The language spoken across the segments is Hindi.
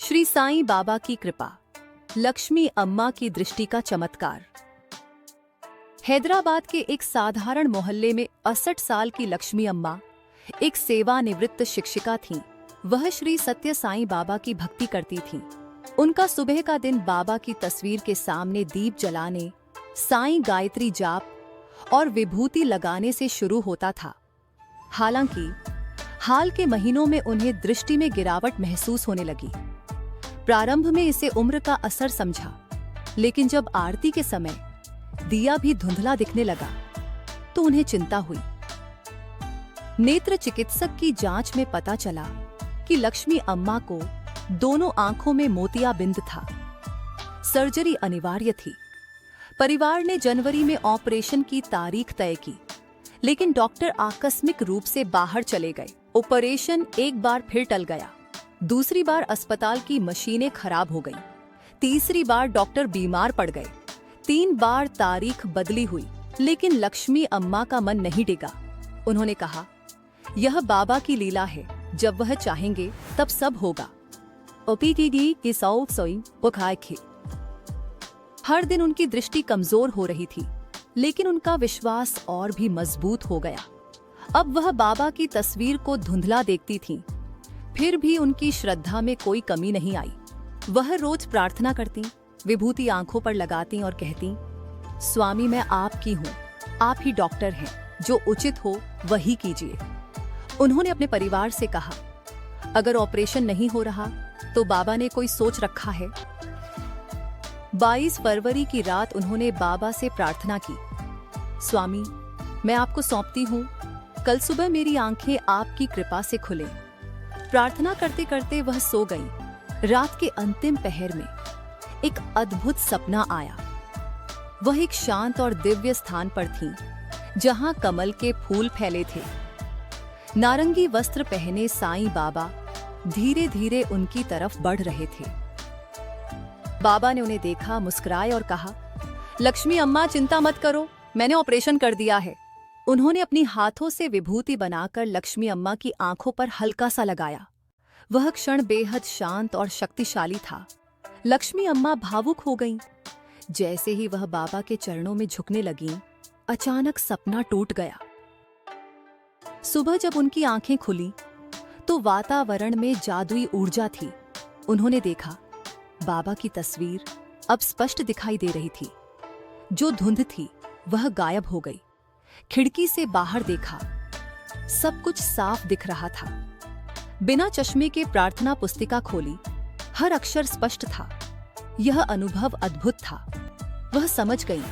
श्री साईं बाबा की कृपा, लक्ष्मी अम्मा की दृष्टि का चमत्कार। हैदराबाद के एक साधारण मोहल्ले में 68 साल की लक्ष्मी अम्मा एक सेवानिवृत्त शिक्षिका थीं। वह श्री सत्य साईं बाबा की भक्ति करती थीं। उनका सुबह का दिन बाबा की तस्वीर के सामने दीप जलाने, साईं गायत्री जाप और विभूति लगाने से शुरू होता था। हालांकि हाल के महीनों में उन्हें दृष्टि में गिरावट महसूस होने लगी। प्रारंभ में इसे उम्र का असर समझा, लेकिन जब आरती के समय दिया भी धुंधला दिखने लगा तो उन्हें चिंता हुई। नेत्र चिकित्सक की जांच में पता चला कि लक्ष्मी अम्मा को दोनों आंखों में मोतियाबिंद था। सर्जरी अनिवार्य थी। परिवार ने जनवरी में ऑपरेशन की तारीख तय की, लेकिन डॉक्टर आकस्मिक रूप से बाहर चले गए। ऑपरेशन एक बार फिर टल गया। दूसरी बार अस्पताल की मशीनें खराब हो गईं। तीसरी बार डॉक्टर बीमार पड़ गए। 3 बार तारीख बदली हुई, लेकिन लक्ष्मी अम्मा का मन नहीं डिगा। उन्होंने कहा, यह बाबा की लीला है, जब वह चाहेंगे तब सब होगा। हर दिन उनकी दृष्टि कमजोर हो रही थी, लेकिन उनका विश्वास और भी मजबूत हो गया। अब वह बाबा की तस्वीर को धुंधला देखती थीं, फिर भी उनकी श्रद्धा में कोई कमी नहीं आई। वह रोज प्रार्थना करती, विभूति आंखों पर लगाती और कहती, स्वामी मैं आपकी हूँ, आप ही डॉक्टर हैं, जो उचित हो वही कीजिए। उन्होंने अपने परिवार से कहा, अगर ऑपरेशन नहीं हो रहा तो बाबा ने कोई सोच रखा है। 22 फरवरी की रात उन्होंने बाबा से प्रार्थना की, स्वामी मैं आपको सौंपती हूँ, कल सुबह मेरी आंखें आपकी कृपा से खुले। प्रार्थना करते करते वह सो गई। रात के अंतिम पहर में एक अद्भुत सपना आया। वह एक शांत और दिव्य स्थान पर थीं, जहां कमल के फूल फैले थे। नारंगी वस्त्र पहने साईं बाबा धीरे धीरे उनकी तरफ बढ़ रहे थे। बाबा ने उन्हें देखा, मुस्कुराए और कहा, लक्ष्मी अम्मा चिंता मत करो, मैंने ऑपरेशन कर दिया है। उन्होंने अपनी हाथों से विभूति बनाकर लक्ष्मी अम्मा की आंखों पर हल्का सा लगाया। वह क्षण बेहद शांत और शक्तिशाली था। लक्ष्मी अम्मा भावुक हो गईं। जैसे ही वह बाबा के चरणों में झुकने लगीं, अचानक सपना टूट गया। सुबह जब उनकी आंखें खुली तो वातावरण में जादुई ऊर्जा थी। उन्होंने देखा, बाबा की तस्वीर अब स्पष्ट दिखाई दे रही थी। जो धुंध थी वह गायब हो गई। खिड़की से बाहर देखा, सब कुछ साफ दिख रहा था। बिना चश्मे के प्रार्थना पुस्तिका खोली, हर अक्षर स्पष्ट था। यह अनुभव अद्भुत था। वह समझ गई,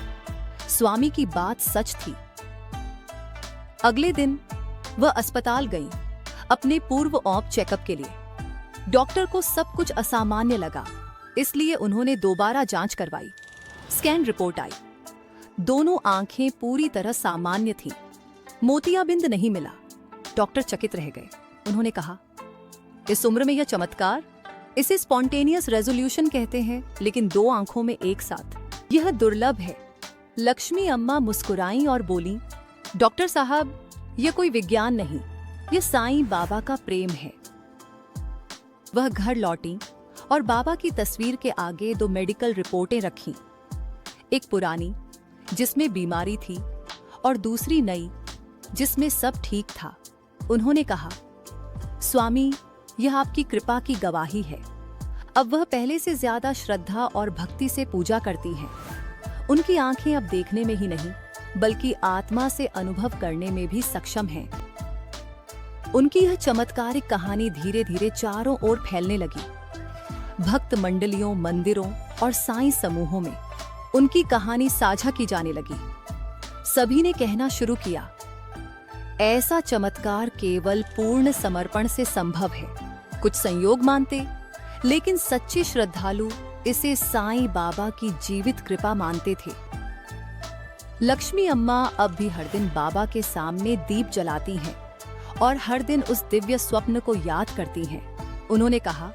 स्वामी की बात सच थी। अगले दिन वह अस्पताल गई, अपने पूर्व ऑप चेकअप के लिए। डॉक्टर को सब कुछ असामान्य लगा, इसलिए उन्होंने दोबारा जांच करवाई। स्कैन रिपोर्ट आई। दोनों आंखें पूरी तरह सामान्य थीं। मोतियाबिंद नहीं मिला। डॉक्टर चकित रह गए। उन्होंने कहा, इस उम्र में यह चमत्कार, इसे स्पॉन्टेनियस रेजोल्यूशन कहते हैं, लेकिन 2 आंखों में एक साथ, यह दुर्लभ है। लक्ष्मी अम्मा मुस्कुराईं और बोली, डॉक्टर साहब यह कोई विज्ञान नहीं, यह साईं बाबा का प्रेम है। वह घर लौटी और बाबा की तस्वीर के आगे 2 मेडिकल रिपोर्टें रखीं। एक पुरानी, जिसमें बीमारी थी, और दूसरी नई, जिसमें सब ठीक था। उन्होंने कहा, स्वामी यह आपकी कृपा की गवाही है। अब वह पहले से ज्यादा श्रद्धा और भक्ति से पूजा करती हैं। उनकी आंखें अब देखने में ही नहीं, बल्कि आत्मा से अनुभव करने में भी सक्षम हैं। उनकी यह चमत्कारिक कहानी धीरे धीरे चारों ओर फैलने लगी। भक्त मंडलियों, मंदिरों और साईं समूहों में उनकी कहानी साझा की जाने लगी। सभी ने कहना शुरू किया, ऐसा चमत्कार केवल पूर्ण समर्पण से संभव है। कुछ संयोग मानते, लेकिन सच्चे श्रद्धालु इसे साईं बाबा की जीवित कृपा मानते थे। लक्ष्मी अम्मा अब भी हर दिन बाबा के सामने दीप जलाती हैं और हर दिन उस दिव्य स्वप्न को याद करती हैं। उन्होंने कहा,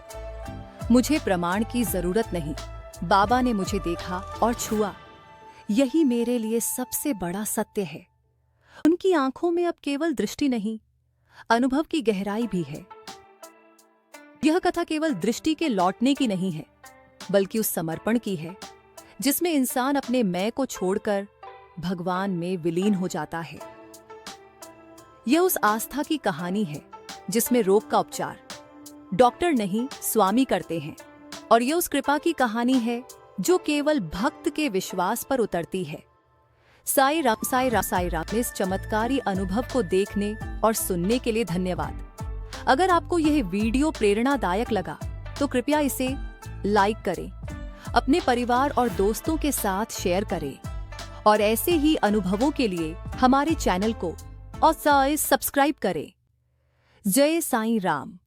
मुझे प्रमाण की जरूरत नहीं, बाबा ने मुझे देखा और छुआ, यही मेरे लिए सबसे बड़ा सत्य है। उनकी आंखों में अब केवल दृष्टि नहीं, अनुभव की गहराई भी है। यह कथा केवल दृष्टि के लौटने की नहीं है, बल्कि उस समर्पण की है जिसमें इंसान अपने मैं को छोड़कर भगवान में विलीन हो जाता है। यह उस आस्था की कहानी है जिसमें रोग का उपचार डॉक्टर नहीं स्वामी करते हैं, और यह उस कृपा की कहानी है जो केवल भक्त के विश्वास पर उतरती है। साई राम इस चमत्कारी अनुभव को देखने और सुनने के लिए धन्यवाद। अगर आपको यह वीडियो प्रेरणादायक लगा तो कृपया इसे लाइक करें, अपने परिवार और दोस्तों के साथ शेयर करें, और ऐसे ही अनुभवों के लिए हमारे चैनल को और सब्सक्राइब करें। जय साईं राम।